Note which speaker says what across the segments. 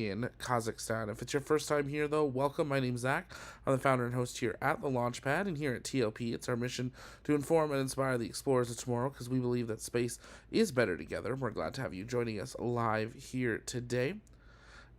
Speaker 1: in Kazakhstan. If it's your first time here, though, welcome. My name's Zach. I'm the founder and host here at the Launchpad, and here at TLP, it's our mission to inform and inspire the explorers of tomorrow because we believe that space is better together. We're glad to have you joining us live here today.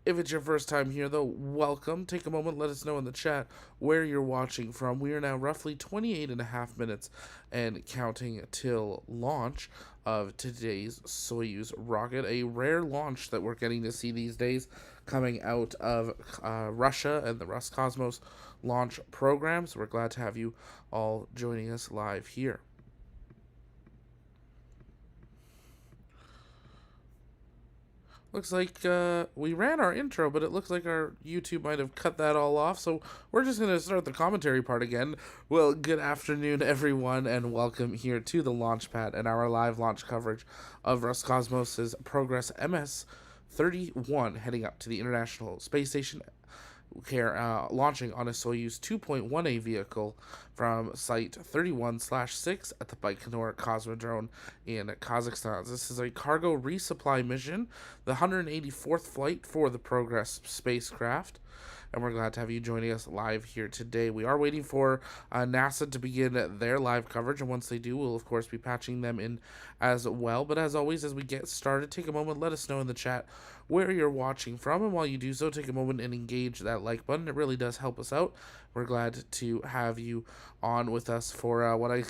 Speaker 1: If it's your first time here, though, welcome. Take a moment, let us know in the chat where you're watching from. We are now roughly 28 and a half minutes and counting till launch of today's Soyuz rocket. A rare launch that we're getting to see these days coming out of Russia and the Roscosmos launch program. So we're glad to have you all joining us live here. Looks like we ran our intro, but it looks like our YouTube might have cut that all off. So we're just going to start the commentary part again. Well, good afternoon, everyone, and welcome here to the Launchpad and our live launch coverage of Roscosmos' Progress MS-31 heading up to the International Space Station, launching on a Soyuz 2.1A vehicle from Site 31/6 at the Baikonur Cosmodrome in Kazakhstan. This is a cargo resupply mission, the 184th flight for the Progress spacecraft, and we're glad to have you joining us live here today. We are waiting for NASA to begin their live coverage, and once they do, we'll of course be patching them in as well. But as always, as we get started, take a moment, let us know in the chat where you're watching from, and while you do so, take a moment and engage that like button. It really does help us out. We're glad to have you on with us for what I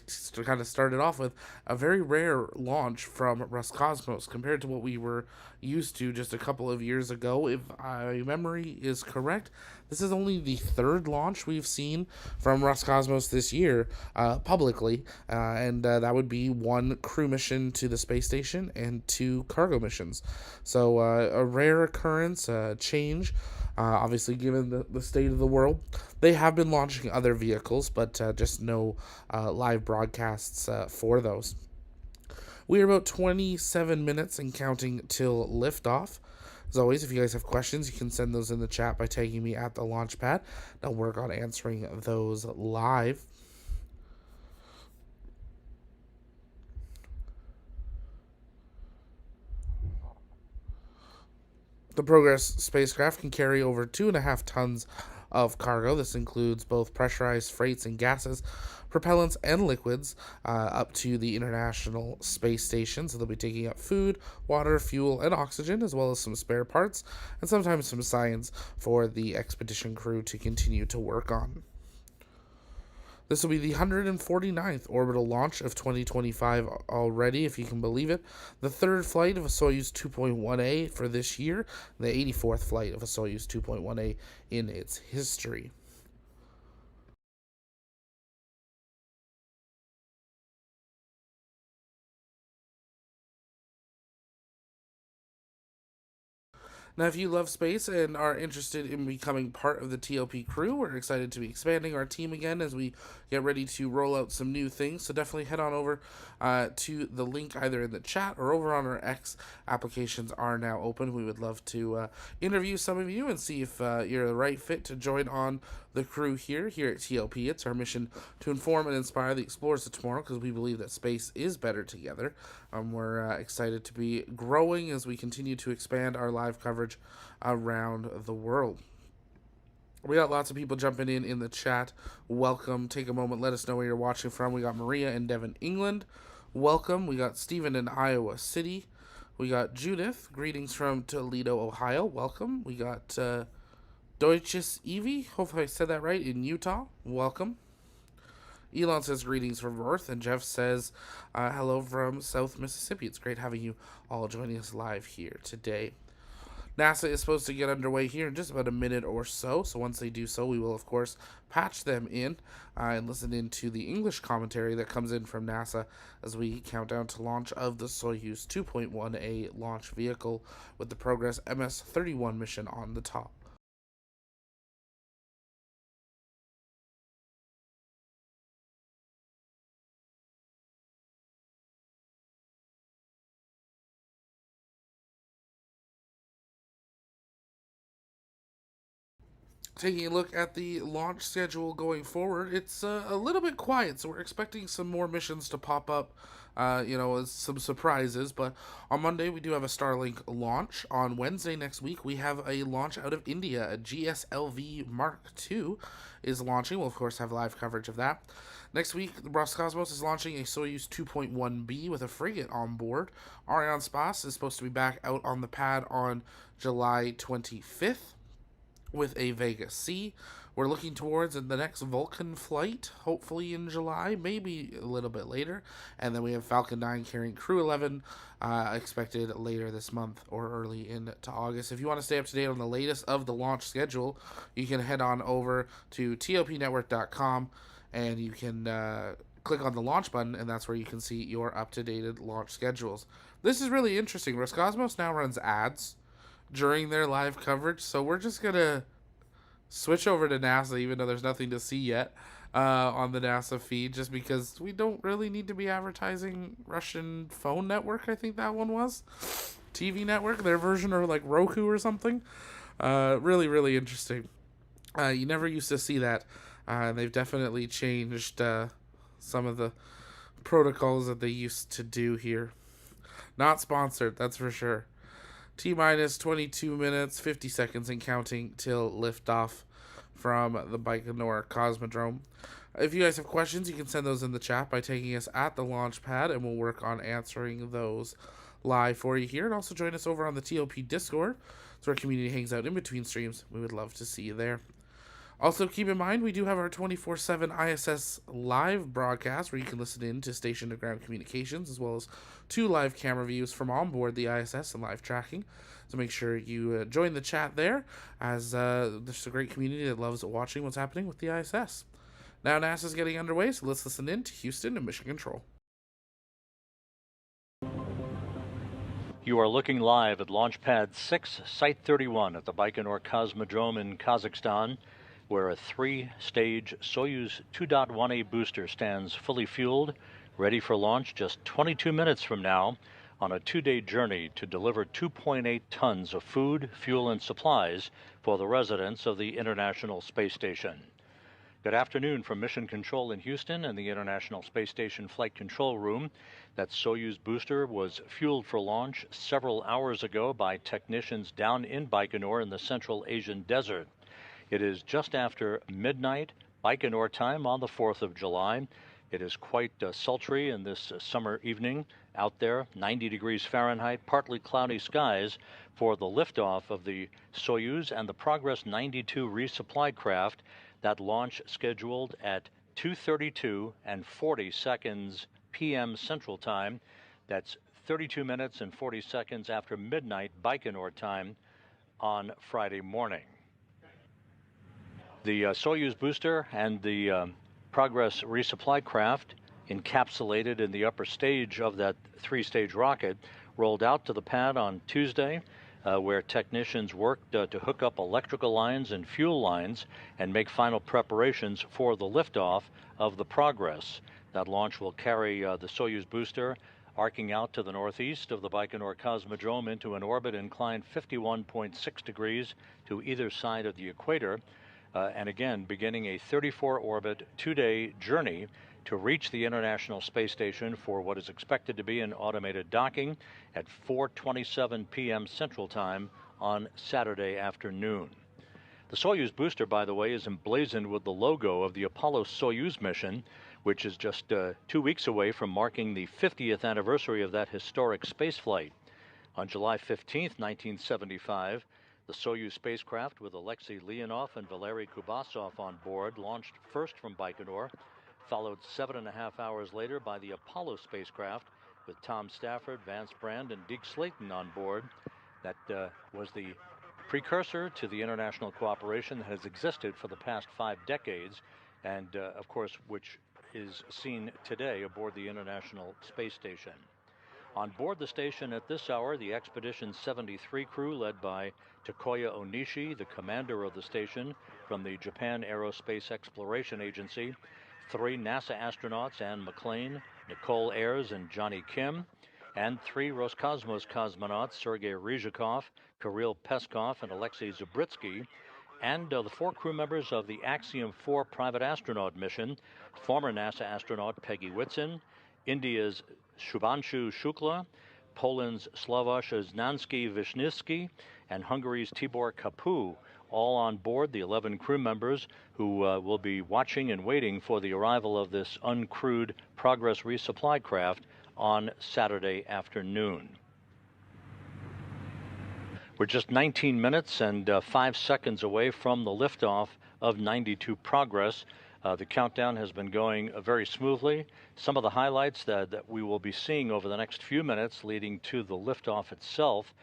Speaker 1: kind of started off with, a very rare launch from Roscosmos compared to what we were used to just a couple of years ago. If my memory is correct, this is only the third launch we've seen from Roscosmos this year publicly, and that would be one crew mission to the space station and two cargo missions. So a rare occurrence, change. Obviously, given the state of the world, they have been launching other vehicles, but just no live broadcasts for those. We are about 27 minutes and counting till liftoff. As always, if you guys have questions, you can send those in the chat by tagging me at the Launchpad. I'll work on answering those live. The Progress spacecraft can carry over 2.5 tons of cargo. This includes both pressurized freights and gases, propellants and liquids, up to the International Space Station. So they'll be taking up food, water, fuel, and oxygen, as well as some spare parts, and sometimes some science for the expedition crew to continue to work on. This will be the 149th orbital launch of 2025 already, if you can believe it. The third flight of a Soyuz 2.1A for this year, the 84th flight of a Soyuz 2.1A in its history. Now, if you love space and are interested in becoming part of the TLP crew, we're excited to be expanding our team again as we get ready to roll out some new things. So definitely head on over to the link either in the chat or over on our X. Applications are now open. We would love to interview some of you and see if you're the right fit to join on the crew here at TLP. It's our mission to inform and inspire the explorers of tomorrow because we believe that space is better together. We're excited to be growing as we continue to expand our live coverage around the world. We got lots of people jumping in the chat. Welcome. Take a moment. Let us know where you're watching from. We got Maria in Devon, England. Welcome. We got Stephen in Iowa City. We got Judith. Greetings from Toledo, Ohio. Welcome. We got Deutsches Evie. Hopefully I said that right, in Utah. Welcome. Elon says greetings from Earth, and Jeff says hello from South Mississippi. It's great having you all joining us live here today. NASA is supposed to get underway here in just about a minute or so. So once they do so, we will, of course, patch them in and listen into the English commentary that comes in from NASA as we count down to launch of the Soyuz 2.1A launch vehicle with the Progress MS-31 mission on the top. Taking a look at the launch schedule going forward, it's a little bit quiet, so we're expecting some more missions to pop up with some surprises. But on Monday, we do have a Starlink launch. On Wednesday next week, we have a launch out of India. A GSLV Mark II is launching. We'll, of course, have live coverage of that. Next week, Roscosmos is launching a Soyuz 2.1B with a frigate on board. Arianespace is supposed to be back out on the pad on July 25th with a Vega C. We're looking towards the next Vulcan flight, hopefully in July, maybe a little bit later. And then we have Falcon 9 carrying Crew 11, expected later this month or early into August. If you want to stay up to date on the latest of the launch schedule, you can head on over to topnetwork.com and you can click on the launch button, and that's where you can see your up-to-date launch schedules. This is really interesting. Roscosmos now runs ads during their live coverage, so we're just going to switch over to NASA, even though there's nothing to see yet on the NASA feed, just because we don't really need to be advertising Russian phone network. I think that one was TV network, their version, or like Roku or something. Really, really interesting. You never used to see that. They've definitely changed some of the protocols that they used to do here. Not sponsored, that's for sure. T-minus 22 minutes, 50 seconds and counting till liftoff from the Baikonur Cosmodrome. If you guys have questions, you can send those in the chat by taking us at the launch pad, and we'll work on answering those live for you here. And also join us over on the TOP Discord. It's where our community hangs out in between streams. We would love to see you there. Also, keep in mind, we do have our 24/7 ISS live broadcast where you can listen in to station-to-ground communications, as well as 2 live camera views from on board the ISS and live tracking. So make sure you join the chat there, as there's a great community that loves watching what's happening with the ISS. Now NASA's getting underway, so let's listen in to Houston and Mission Control.
Speaker 2: You are looking live at Launch Pad 6, Site 31 at the Baikonur Cosmodrome in Kazakhstan, where a 3-stage Soyuz 2.1A booster stands fully fueled, ready for launch just 22 minutes from now on a 2-day journey to deliver 2.8 tons of food, fuel, and supplies for the residents of the International Space Station. Good afternoon from Mission Control in Houston and the International Space Station Flight Control Room. That Soyuz booster was fueled for launch several hours ago by technicians down in Baikonur in the Central Asian desert. It is just after midnight Baikonur time on the 4th of July. It is quite sultry in this summer evening out there, 90 degrees Fahrenheit, partly cloudy skies for the liftoff of the Soyuz and the Progress 92 resupply craft. That launch scheduled at 2:32 and 40 seconds p.m. Central Time. That's 32 minutes and 40 seconds after midnight Baikonur time on Friday morning. The Soyuz booster and the Progress resupply craft, encapsulated in the upper stage of that 3-stage rocket, rolled out to the pad on Tuesday, where technicians worked to hook up electrical lines and fuel lines and make final preparations for the liftoff of the Progress. That launch will carry the Soyuz booster arcing out to the northeast of the Baikonur Cosmodrome into an orbit inclined 51.6 degrees to either side of the equator, and again beginning a 34-orbit 2-day journey to reach the International Space Station for what is expected to be an automated docking at 4:27 p.m. Central Time on Saturday afternoon. The Soyuz booster, by the way, is emblazoned with the logo of the Apollo-Soyuz mission, which is just 2 weeks away from marking the 50th anniversary of that historic spaceflight. On July 15, 1975, the Soyuz spacecraft with Alexei Leonov and Valery Kubasov on board launched first from Baikonur, followed 7.5 hours later by the Apollo spacecraft with Tom Stafford, Vance Brand, and Deke Slayton on board. That was the precursor to the international cooperation that has existed for the past 5 decades, and of course, which is seen today aboard the International Space Station. On board the station at this hour, the Expedition 73 crew led by Takoya Onishi, the commander of the station from the Japan Aerospace Exploration Agency, 3 NASA astronauts, Anne McClain, Nicole Ayers, and Johnny Kim, and 3 Roscosmos cosmonauts, Sergei Ryzhikov, Kirill Peskov, and Alexei Zubritsky, and the 4 crew members of the Axiom 4 private astronaut mission, former NASA astronaut Peggy Whitson, India's Shubhanshu Shukla, Poland's Sławomir Znansky-Wisniewski, and Hungary's Tibor Kapu, all on board the 11 crew members who will be watching and waiting for the arrival of this uncrewed Progress resupply craft on Saturday afternoon. We're just 19 minutes and 5 seconds away from the liftoff of 92 Progress. The countdown has been going very smoothly. Some of the highlights that we will be seeing over the next few minutes leading to the liftoff itself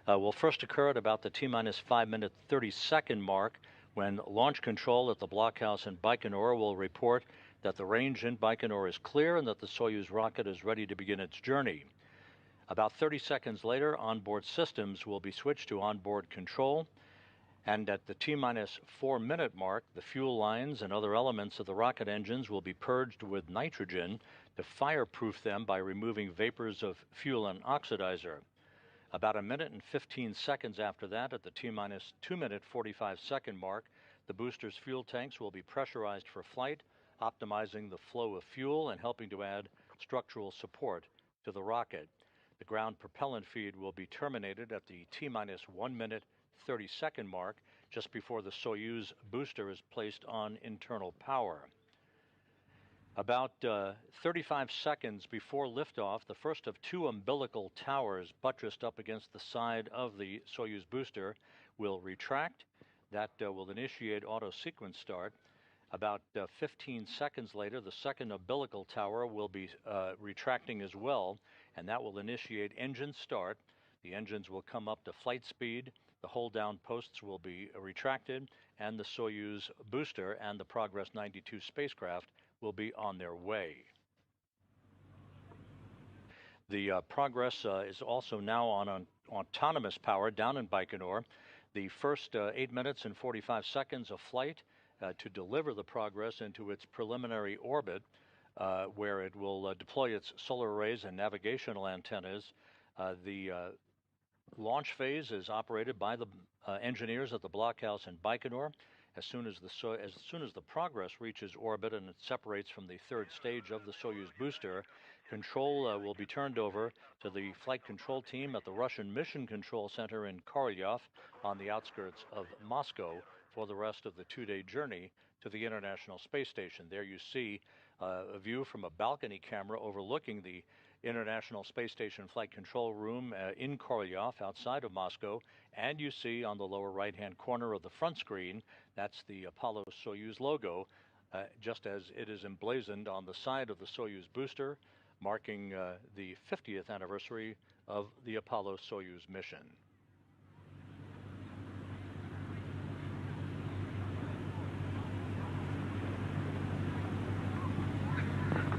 Speaker 2: will first occur at about the T-minus 5 minute 30-second mark, when launch control at the blockhouse in Baikonur will report that the range in Baikonur is clear and that the Soyuz rocket is ready to begin its journey. About 30 seconds later, onboard systems will be switched to onboard control, and at the T-minus 4 minute mark, the fuel lines and other elements of the rocket engines will be purged with nitrogen to fireproof them by removing vapors of fuel and oxidizer. About a minute and 15 seconds after that, at the T-minus 2 minute 45-second mark, the booster's fuel tanks will be pressurized for flight, optimizing the flow of fuel and helping to add structural support to the rocket. The ground propellant feed will be terminated at the T-minus 1 minute 30-second mark, just before the Soyuz booster is placed on internal power. About 35 seconds before liftoff, the first of two umbilical towers buttressed up against the side of the Soyuz booster will retract. That will initiate auto sequence start. About 15 seconds later, the second umbilical tower will be retracting as well, and that will initiate engine start. The engines will come up to flight speed, the hold-down posts will be retracted, and the Soyuz booster and the Progress 92 spacecraft will be on their way. The Progress is also now on autonomous power down in Baikonur. The first 8 minutes and 45 seconds of flight to deliver the Progress into its preliminary orbit, where it will deploy its solar arrays and navigational antennas. The launch phase is operated by the engineers at the blockhouse in Baikonur. As soon as the Progress reaches orbit and it separates from the third stage of the Soyuz booster, control will be turned over to the flight control team at the Russian Mission Control Center in Korolyov on the outskirts of Moscow for the rest of the two-day journey to the International Space Station. There you see a view from a balcony camera overlooking the International Space Station Flight Control Room in Korolyov outside of Moscow, and you see on the lower right-hand corner of the front screen, that's the Apollo-Soyuz logo, just as it is emblazoned on the side of the Soyuz booster, marking the 50th anniversary of the Apollo-Soyuz mission.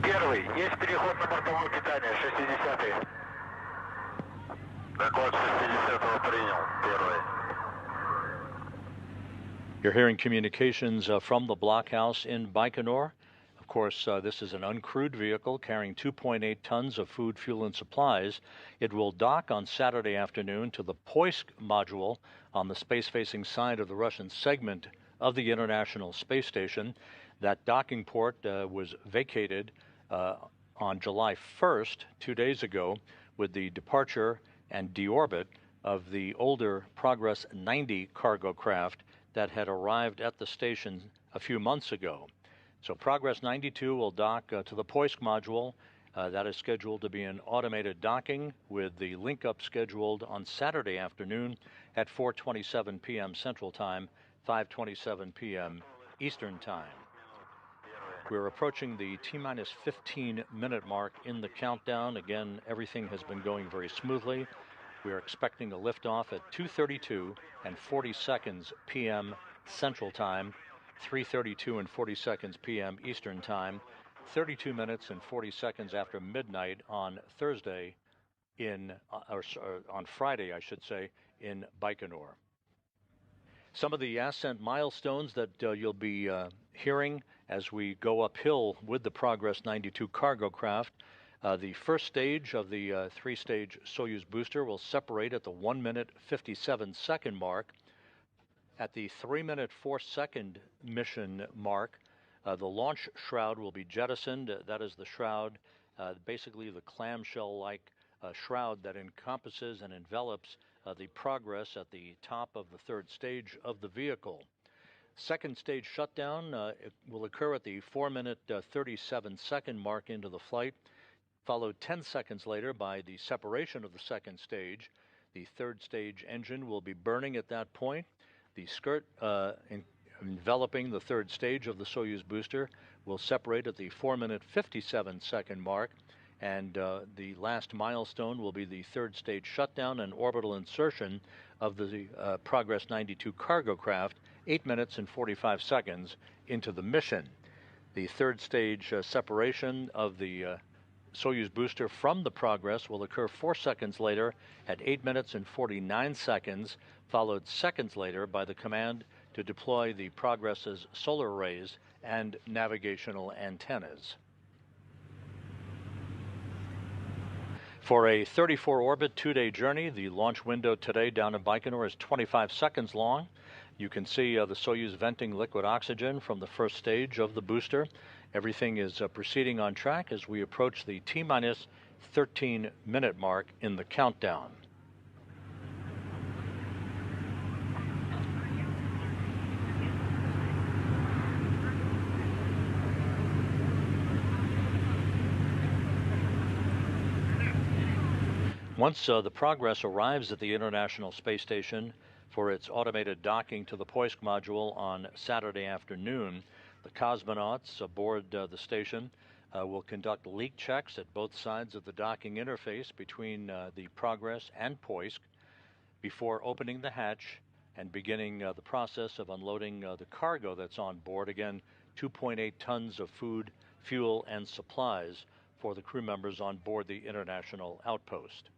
Speaker 3: Первый. Есть переход на бортовое питание. 60-й. Доклад 60-го принял. Первый.
Speaker 2: You're hearing communications from the blockhouse in Baikonur. Of course, this is an uncrewed vehicle carrying 2.8 tons of food, fuel, and supplies. It will dock on Saturday afternoon to the Poisk module on the space-facing side of the Russian segment of the International Space Station. That docking port was vacated on July 1st, 2 days ago, with the departure and deorbit of the older Progress 90 cargo craft that had arrived at the station a few months ago. So Progress 92 will dock to the Poisk module. That is scheduled to be an automated docking, with the link-up scheduled on Saturday afternoon at 4:27 p.m. Central Time, 5:27 p.m. Eastern Time. We're approaching the T-minus 15-minute mark in the countdown. Again, everything has been going very smoothly. We are expecting a liftoff at 2:32 and 40 seconds p.m. Central Time, 3:32 and 40 seconds p.m. Eastern Time, 32 minutes and 40 seconds after midnight on Thursday on Friday, I should say, in Baikonur. Some of the ascent milestones that you'll be hearing as we go uphill with the Progress 92 cargo craft. The first stage of the three-stage Soyuz booster will separate at the 1 minute 57-second mark. At the 3 minute 4-second mission mark, the launch shroud will be jettisoned. That is the shroud basically the clamshell-like shroud that encompasses and envelops the Progress at the top of the third stage of the vehicle. Second stage shutdown it will occur at the 4-minute 37-second mark into the flight, followed 10 seconds later by the separation of the second stage. The third stage engine will be burning at that point. The skirt enveloping the third stage of the Soyuz booster will separate at the 4-minute 57-second mark, and the last milestone will be the third stage shutdown and orbital insertion of the Progress 92 cargo craft 8 minutes and 45 seconds into the mission. The third stage separation of the Soyuz booster from the Progress will occur 4 seconds later at 8 minutes and 49 seconds, followed seconds later by the command to deploy the Progress's solar arrays and navigational antennas. For a 34-orbit 2-day journey, the launch window today down in Baikonur is 25 seconds long. You can see the Soyuz venting liquid oxygen from the first stage of the booster. Everything is proceeding on track as we approach the T-minus 13-minute mark in the countdown. Once the Progress arrives at the International Space Station for its automated docking to the Poisk module on Saturday afternoon, the cosmonauts aboard the station will conduct leak checks at both sides of the docking interface between the Progress and Poisk before opening the hatch and beginning the process of unloading the cargo that's on board. Again, 2.8 tons of food, fuel, and supplies for the crew members on board the International Outpost.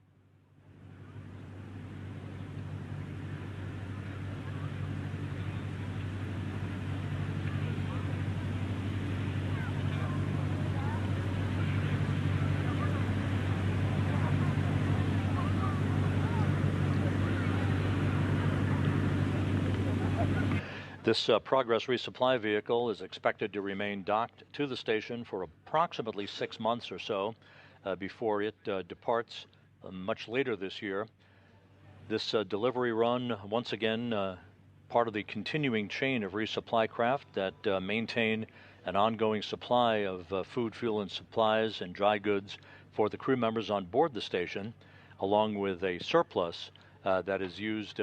Speaker 2: This Progress resupply vehicle is expected to remain docked to the station for approximately 6 months or so before it departs much later this year. This delivery run, once again, part of the continuing chain of resupply craft that maintain an ongoing supply of food, fuel, and supplies and dry goods for the crew members on board the station, along with a surplus that is used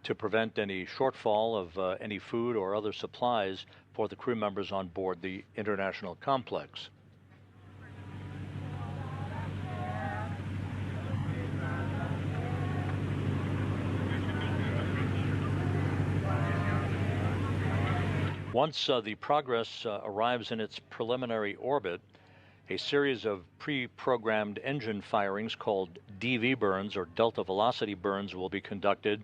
Speaker 2: to prevent any shortfall of any food or other supplies for the crew members on board the International Complex. Once the Progress arrives in its preliminary orbit, a series of pre-programmed engine firings called DV burns, or delta velocity burns, will be conducted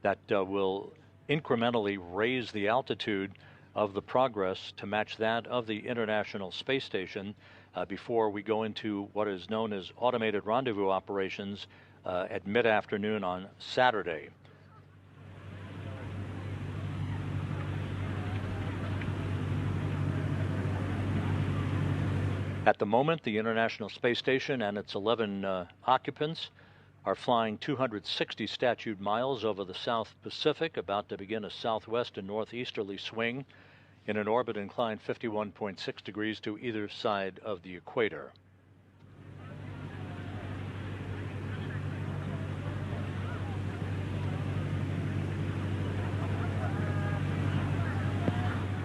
Speaker 2: that will incrementally raise the altitude of the Progress to match that of the International Space Station before we go into what is known as automated rendezvous operations at mid-afternoon on Saturday. At the moment, the International Space Station and its 11 occupants are flying 260 statute miles over the South Pacific, about to begin a southwest and northeasterly swing in an orbit inclined 51.6 degrees to either side of the equator.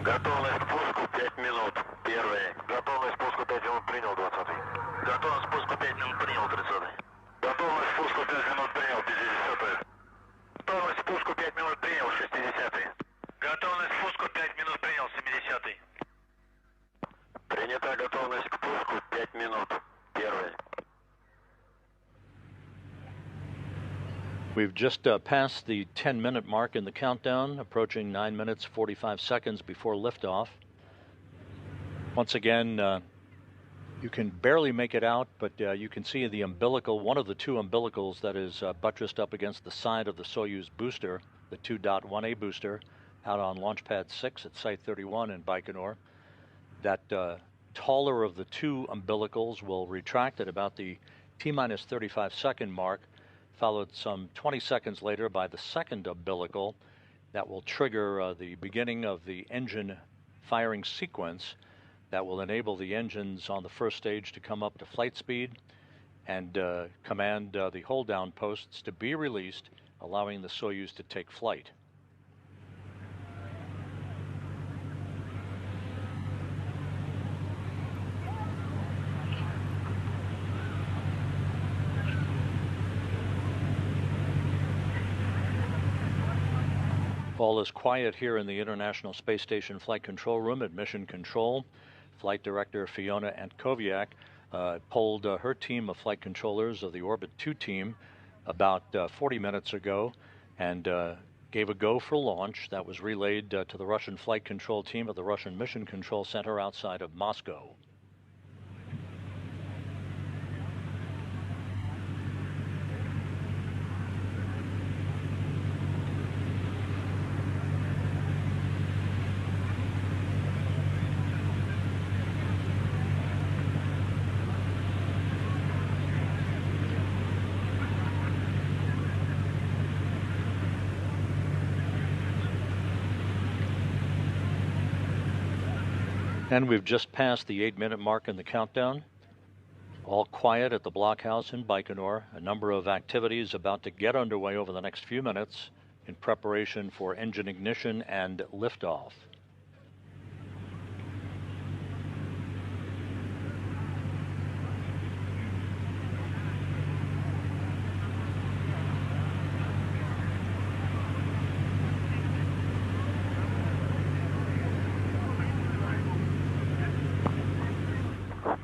Speaker 3: Готовность к пуску 5 минут. Первый. Готовность к пуску 5 минут принял 20-й. Готовность к пуску 5 минут принял 30-й. Готовность к пуску 5 минут принял 50-й. Готовность к пуску 5 минут принял 60-й. Готовность к пуску 5 минут принял 70-й. Принята готовность к пуску 5 минут. Первый.
Speaker 2: We've just passed the 10-minute mark in the countdown, approaching 9 minutes 45 seconds before liftoff. Once again, you can barely make it out, but you can see the umbilical, one of the two umbilicals that is buttressed up against the side of the Soyuz booster, the 2.1A booster, out on Launch Pad 6 at Site 31 in Baikonur. That taller of the two umbilicals will retract at about the T-minus 35-second mark, followed some 20 seconds later by the second umbilical. That will trigger the beginning of the engine firing sequence that will enable the engines on the first stage to come up to flight speed and command the hold-down posts to be released, allowing the Soyuz to take flight. All is quiet here in the International Space Station Flight Control Room at Mission Control. Flight Director Fiona Antkowiak polled her team of flight controllers of the Orbit 2 team about 40 minutes ago and gave a go for launch. That was relayed to the Russian flight control team at the Russian Mission Control Center outside of Moscow. And we've just passed the 8-minute mark in the countdown. All quiet at the blockhouse in Baikonur. A number of activities about to get underway over the next few minutes in preparation for engine ignition and liftoff.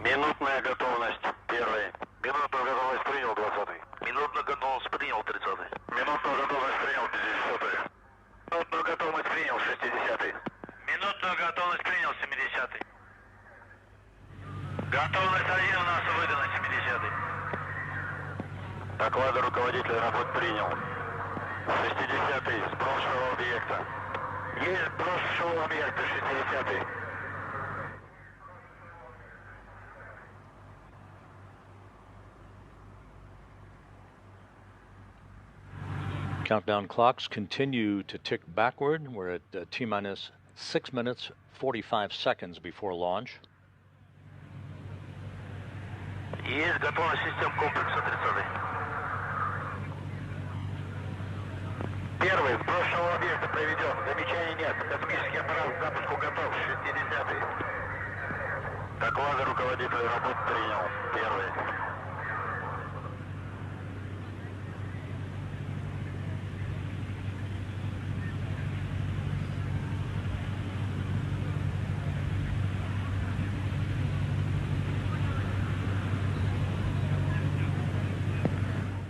Speaker 3: Минутная готовность, первый. Минутную готовность принял, 20-й. Минутную готовность принял, 30-й. Минутную готовность принял, 50-й. Минутную готовность принял, 60-й. Минутную готовность принял, 70-й. Готовность 1 у нас выдана, 70-й. Доклады руководителя работ принял. 60-й, с прошлого объекта. Есть прошлого объекта, 60-й.
Speaker 2: Countdown clocks continue to tick backward. We're at T-minus 6 minutes, 45 seconds before launch.
Speaker 3: Есть готовность систем комплекса 30-й. Первый, с прошлого объекта проведен. Замечаний нет. Космический аппарат к запуску готов. 60-й. Доклады руководителя работ принял. Первый.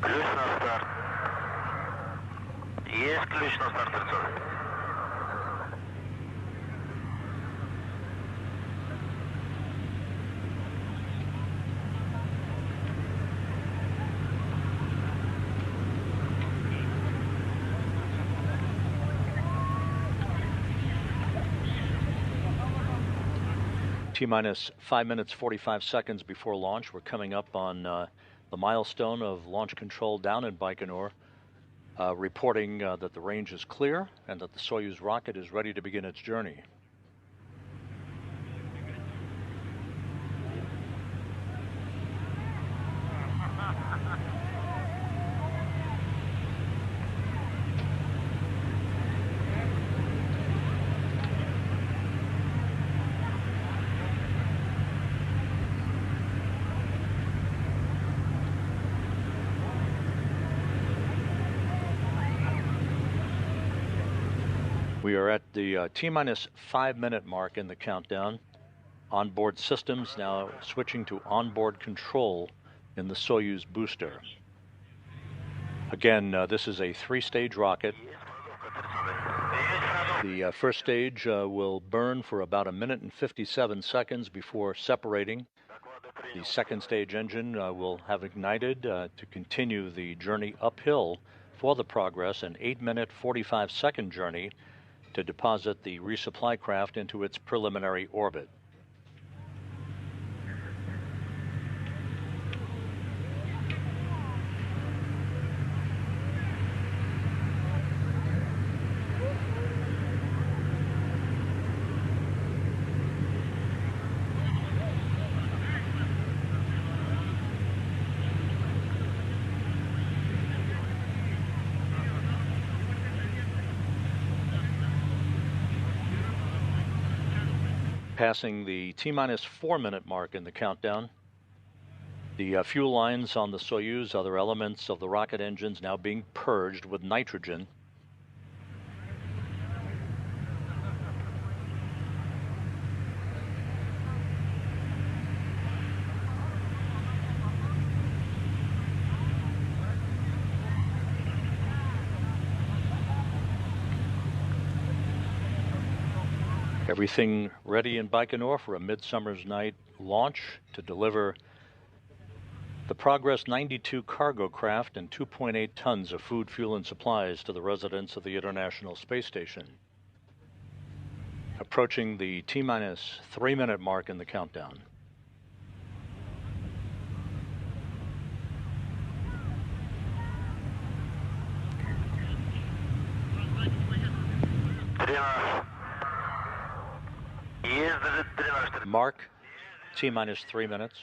Speaker 3: Ключ на старт. Есть ключ на старт 30.
Speaker 2: T-minus 5 minutes, 45 seconds before launch. We're coming up on the milestone of launch control down in Baikonur, reporting that the range is clear and that the Soyuz rocket is ready to begin its journey. We are at the T-minus 5-minute mark in the countdown. Onboard systems now switching to onboard control in the Soyuz booster. Again, this is a 3-stage rocket. The first stage will burn for about 1 minute and 57 seconds before separating. The second stage engine will have ignited to continue the journey uphill for the Progress, an 8-minute, 45-second journey to deposit the resupply craft into its preliminary orbit. Passing the T-minus 4-minute mark in the countdown. The fuel lines on the Soyuz, other elements of the rocket engines now being purged with nitrogen. Everything ready in Baikonur for a midsummer's night launch to deliver the Progress 92 cargo craft and 2.8 tons of food, fuel, and supplies to the residents of the International Space Station. Approaching the T-minus 3-minute mark in the countdown. Mark, T-minus 3 minutes.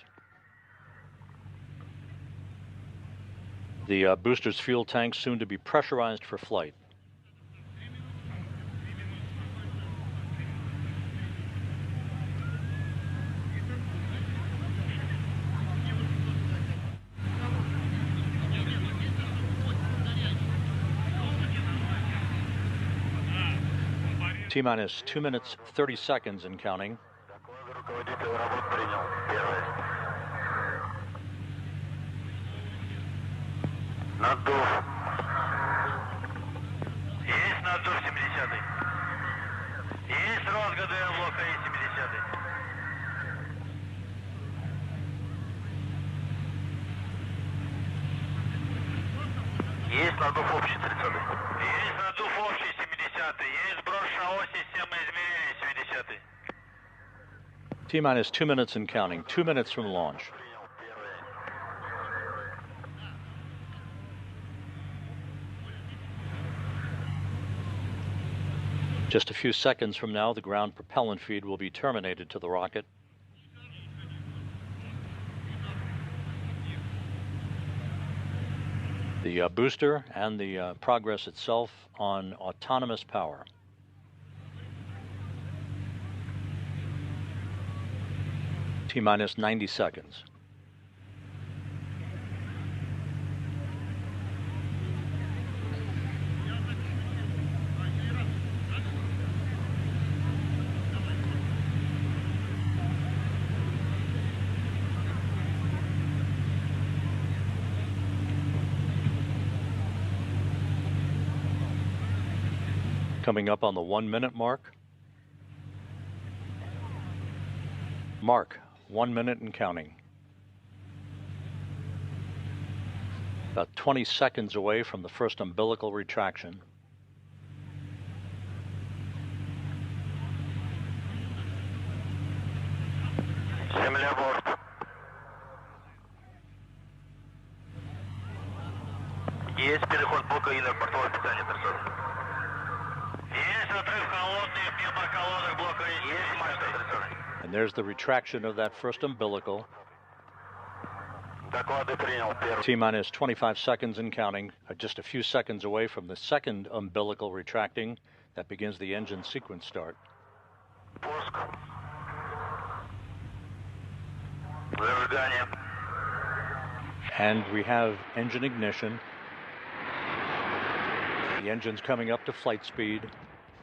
Speaker 2: The booster's fuel tanks soon to be pressurized for flight. T-minus 2 minutes, 30 seconds and counting.
Speaker 3: Наддув. Есть наддув 70-й. Есть Росгадуя блока и 70-й. Есть наддув общий 30-й. Есть наддув общий 70-й. Есть сброс ШАО системы измерения 70-й.
Speaker 2: T-minus 2 minutes and counting. 2 minutes from launch. Just a few seconds from now, the ground propellant feed will be terminated to the rocket. The booster and the Progress itself on autonomous power. T-minus 90 seconds. Coming up on the 1 minute mark. Mark, 1 minute and counting. About 20 seconds away from the first umbilical retraction.
Speaker 3: Земля борт. Есть переход блока И на бортовое питание 300. Есть отрыв холодный в пневмоколоннах блока И. Есть мачта 300.
Speaker 2: And there's the retraction of that first umbilical.
Speaker 3: Доклады принял.
Speaker 2: T-minus 25 seconds and counting, just a few seconds away from the second umbilical retracting. That begins the engine sequence start.
Speaker 3: Пуск. Зажигание.
Speaker 2: And we have engine ignition. The engine's coming up to flight speed.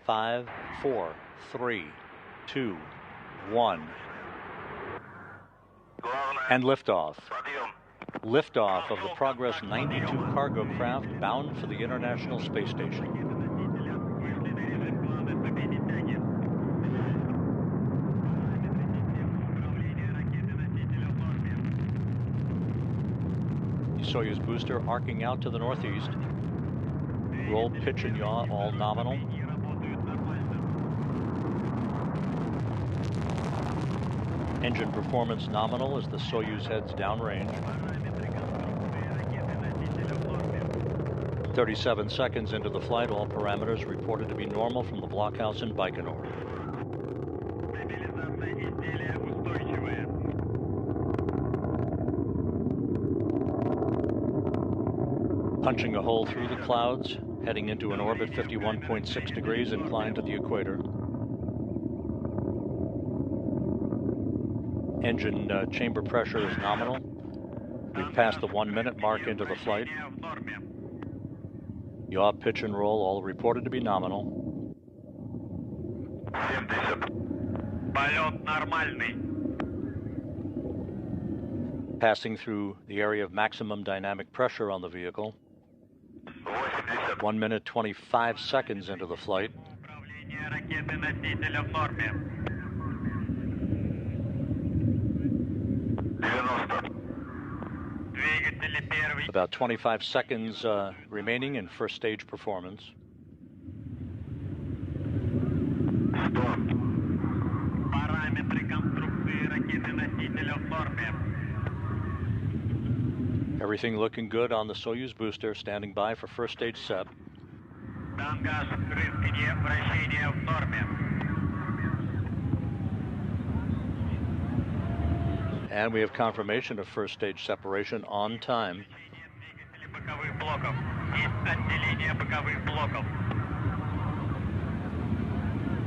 Speaker 2: 5, 4, 3, 2, 1. And liftoff.
Speaker 3: Подъем.
Speaker 2: Liftoff of the Progress 92 cargo craft bound for the International Space Station. The Soyuz booster arcing out to the northeast. Roll, pitch, and yaw, all nominal. Engine performance nominal as the Soyuz heads downrange. 37 seconds into the flight, all parameters reported to be normal from the blockhouse in Baikonur. Punching a hole through the clouds, heading into an orbit 51.6 degrees inclined to the equator. Engine chamber pressure is nominal. We've passed the 1 minute mark into the flight. Yaw, pitch, and roll all reported to be nominal.
Speaker 3: 70. Полет нормальный.
Speaker 2: Passing through the area of maximum dynamic pressure on the vehicle.
Speaker 3: 80.
Speaker 2: 1 minute 25 seconds into the flight.
Speaker 3: Управление ракеты-носителя в норме. 90. Двигатели первый.
Speaker 2: About 25 seconds remaining in first stage performance.
Speaker 3: 100. Параметры конструкции ракеты-носителя в норме.
Speaker 2: Everything looking good on the Soyuz booster, standing by for first stage SEP.
Speaker 3: Тангаж, рысканье, вращение в норме.
Speaker 2: And we have confirmation of first stage separation on time.
Speaker 3: Двигатели боковых блоков. Есть отделение боковых блоков.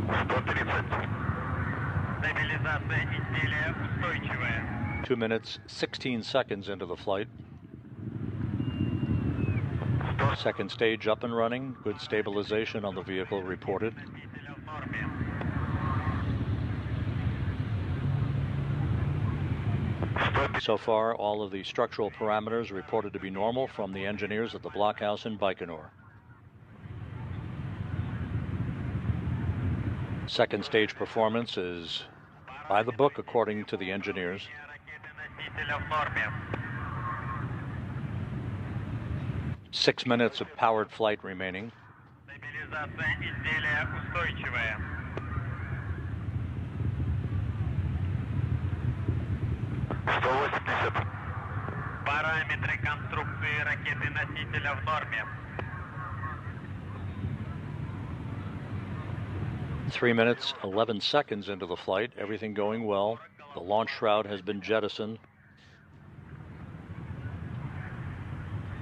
Speaker 3: 130. Стабилизация изделия устойчивая.
Speaker 2: 2 minutes 16 seconds into the flight. Second stage up and running. Good stabilization on the vehicle reported.
Speaker 3: Носителя в норме.
Speaker 2: So far, all of the structural parameters reported to be normal from the engineers at the blockhouse in Baikonur. Second stage performance is by the book according to the engineers.
Speaker 3: Ракеты-носителя в норме.
Speaker 2: 6 minutes of powered flight remaining.
Speaker 3: Стабилизация изделия устойчивая. 180. Параметры конструкции ракеты-носителя в норме.
Speaker 2: 3 minutes 11 seconds into the flight, everything going well. The launch shroud has been jettisoned.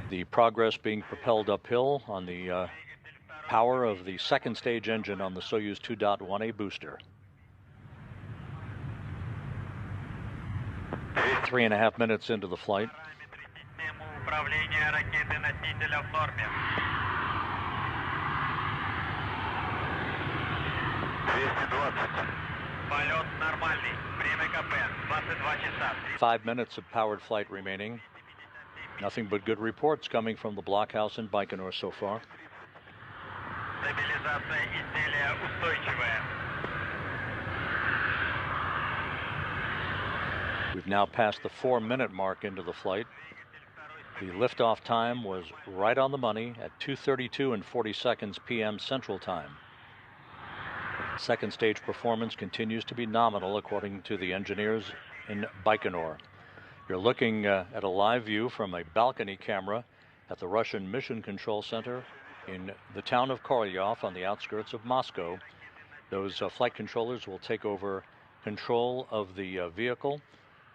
Speaker 2: The Progress being propelled uphill on the power of the second stage engine on the Soyuz 2.1A booster. 3.5 minutes into the flight.
Speaker 3: Параметры системы управления ракеты-носителя в норме. 220. Полет нормальный. Время КП 22 часа.
Speaker 2: 5 minutes of powered flight remaining. Nothing but good reports coming from the blockhouse in Baikonur so far.
Speaker 3: Стабилизация изделия устойчивая.
Speaker 2: We've now passed the 4 minute mark into the flight. The liftoff time was right on the money at 2:32 and 40 seconds p.m. Central Time. Second stage performance continues to be nominal according to the engineers in Baikonur. You're looking at a live view from a balcony camera at the Russian Mission Control Center in the town of Korolyov on the outskirts of Moscow. Those flight controllers will take over control of the vehicle,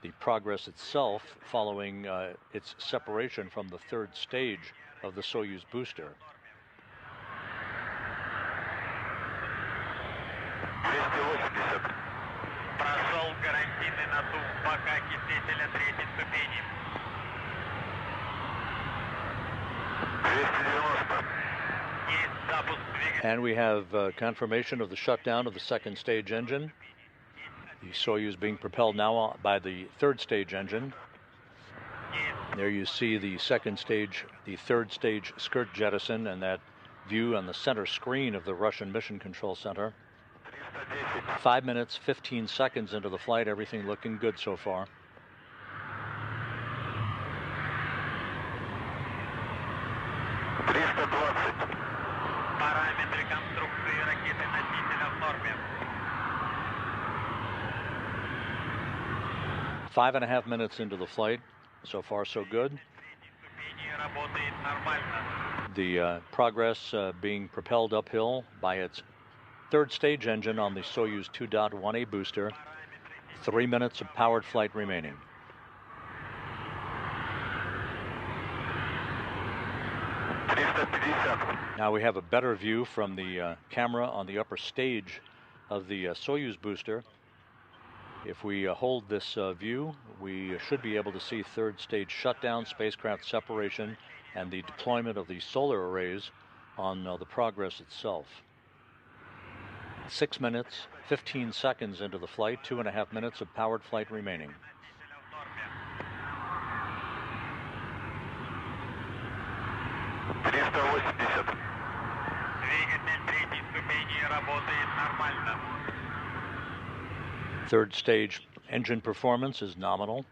Speaker 2: the Progress itself, following its separation from the third stage of the Soyuz booster.
Speaker 3: 280. Прошел гарантийный надув бока окислителя третьей ступени. 290. Есть запуск двигателя.
Speaker 2: And we have confirmation of the shutdown of the second stage engine. The Soyuz being propelled now by the third stage engine. There you see the second stage, the third stage skirt jettison, and that view on the center screen of the Russian Mission Control Center.
Speaker 3: 310.
Speaker 2: 5 minutes, 15 seconds into the flight, everything looking good so far.
Speaker 3: 320. Параметры конструкции ракеты-носителя в норме.
Speaker 2: 5.5 minutes into the flight, so far so good.
Speaker 3: Третьей ступени работает нормально.
Speaker 2: The Progress being propelled uphill by its third stage engine on the Soyuz 2.1A booster. 3 minutes of powered flight remaining.
Speaker 3: 350.
Speaker 2: Now we have a better view from the camera on the upper stage of the Soyuz booster. If we hold this view, we should be able to see third stage shutdown, spacecraft separation, and the deployment of the solar arrays on the Progress itself. 6 minutes, 15 seconds into the flight, 2.5 minutes of powered flight remaining. Third stage engine performance is nominal.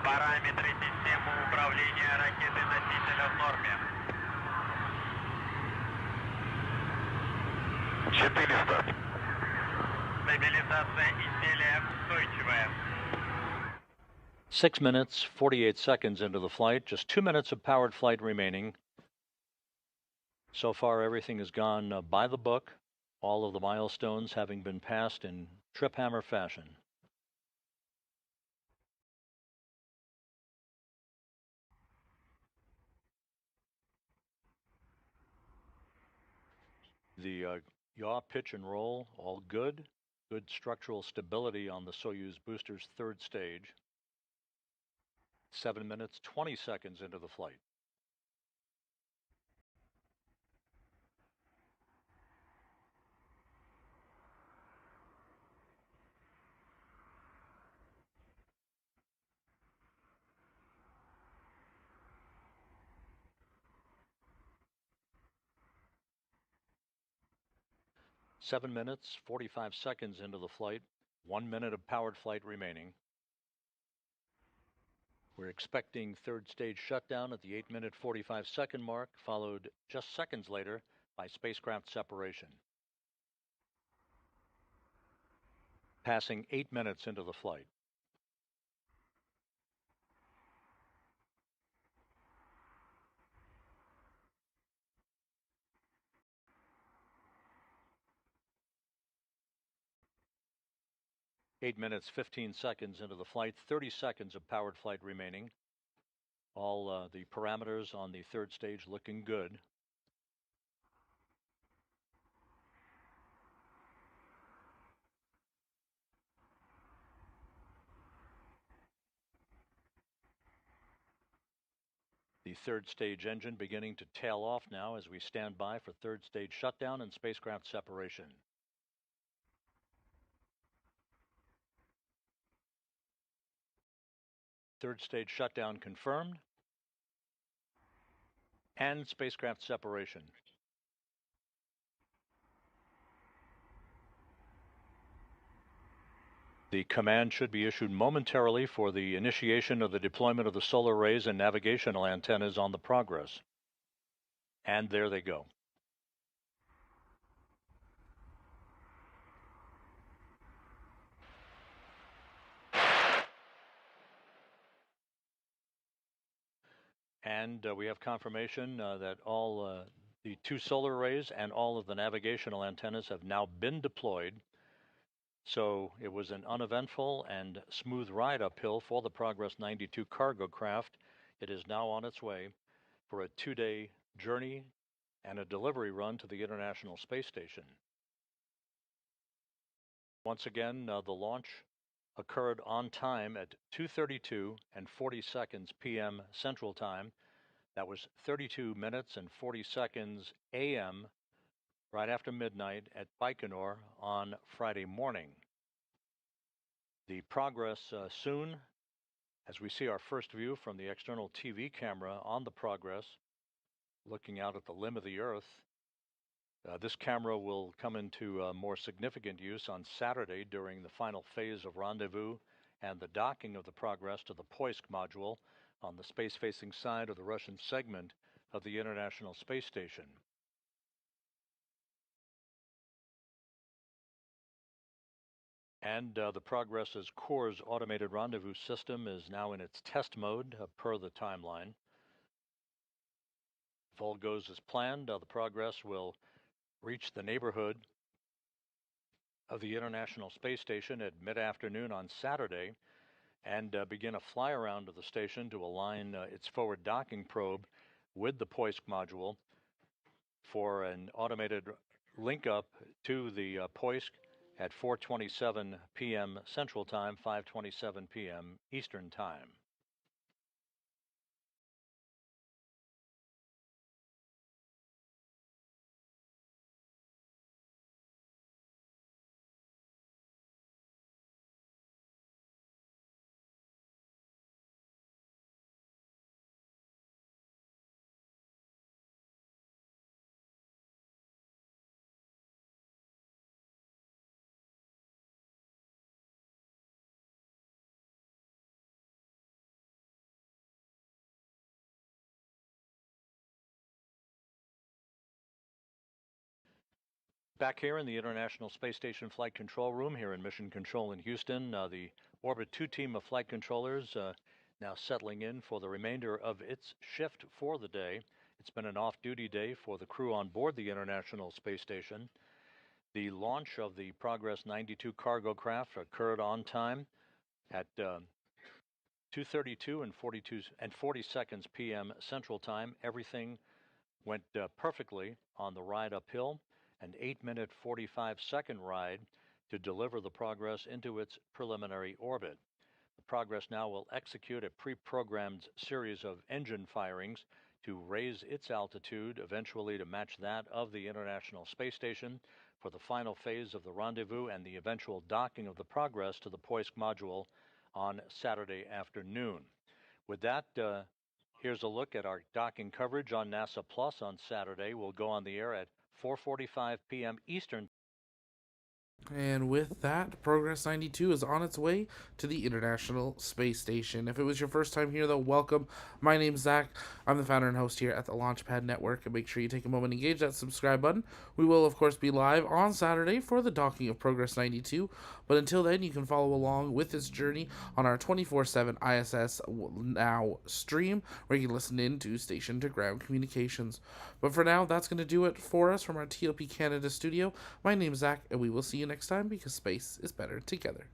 Speaker 3: Параметры системы управления ракеты-носителя в норме. 400. Стабилизация изделия устойчивая.
Speaker 2: 6 minutes, 48 seconds into the flight, just 2 minutes of powered flight remaining. So far, everything has gone by the book, all of the milestones having been passed in trip hammer fashion. The yaw, pitch, and roll, all good. Good structural stability on the Soyuz booster's third stage. 7 minutes, 20 seconds into the flight. Seven minutes, 45 seconds into the flight, 1 minute of powered flight remaining. We're expecting third stage shutdown at the 8-minute 45-second mark, followed just seconds later by spacecraft separation. Passing 8 minutes into the flight. Eight minutes, 15 seconds into the flight, 30 seconds of powered flight remaining. All the parameters on the third stage looking good. The third stage engine beginning to tail off now as we stand by for third stage shutdown and spacecraft separation. Third stage shutdown confirmed. And spacecraft separation. The command should be issued momentarily for the initiation of the deployment of the solar arrays and navigational antennas on the Progress. And there they go. And we have confirmation that all the two solar arrays and all of the navigational antennas have now been deployed. So it was an uneventful and smooth ride uphill for the Progress 92 cargo craft. It is now on its way for a 2-day journey and a delivery run to the International Space Station. Once again, the launch occurred on time at 2:32 and 40 seconds p.m. Central Time. That was 32 minutes and 40 seconds a.m. right after midnight at Baikonur on Friday morning. The Progress soon, as we see our first view from the external TV camera on the Progress, looking out at the limb of the Earth. This camera will come into more significant use on Saturday during the final phase of rendezvous and the docking of the Progress to the Poisk module on the space-facing side of the Russian segment of the International Space Station. And the Progress's Core's automated rendezvous system is now in its test mode per the timeline. If all goes as planned, the Progress will reach the neighborhood of the International Space Station at mid-afternoon on Saturday and begin a fly-around of the station to align its forward docking probe with the Poisk module for an automated link-up to the Poisk at 4:27 p.m. Central Time, 5:27 p.m. Eastern Time. Back here in the International Space Station Flight Control Room here in Mission Control in Houston, the Orbit 2 team of flight controllers now settling in for the remainder of its shift for the day. It's been an off-duty day for the crew on board the International Space Station. The launch of the Progress 92 cargo craft occurred on time at 2:32 and 40 seconds p.m. Central Time. Everything went perfectly on the ride uphill. An 8-minute 45-second ride to deliver the Progress into its preliminary orbit. The Progress now will execute a pre-programmed series of engine firings to raise its altitude, eventually to match that of the International Space Station, for the final phase of the rendezvous and the eventual docking of the Progress to the Poisk module on Saturday afternoon. With that, here's a look at our docking coverage on NASA Plus on Saturday. We'll go on the air at 4:45 p.m. Eastern.
Speaker 1: And with that, Progress 92 is on its way to the International Space Station. If it was your first time here, though, welcome. My name's Zach. I'm the founder and host here at the Launchpad Network. And make sure you take a moment and engage that subscribe button. We will, of course, be live on Saturday for the docking of Progress 92. But until then, you can follow along with this journey on our 24/7 ISS Now stream, where you can listen in to station-to-ground communications. But for now, that's going to do it for us from our TLP Canada studio. My name's Zach, and we will see you next time, because space is better together.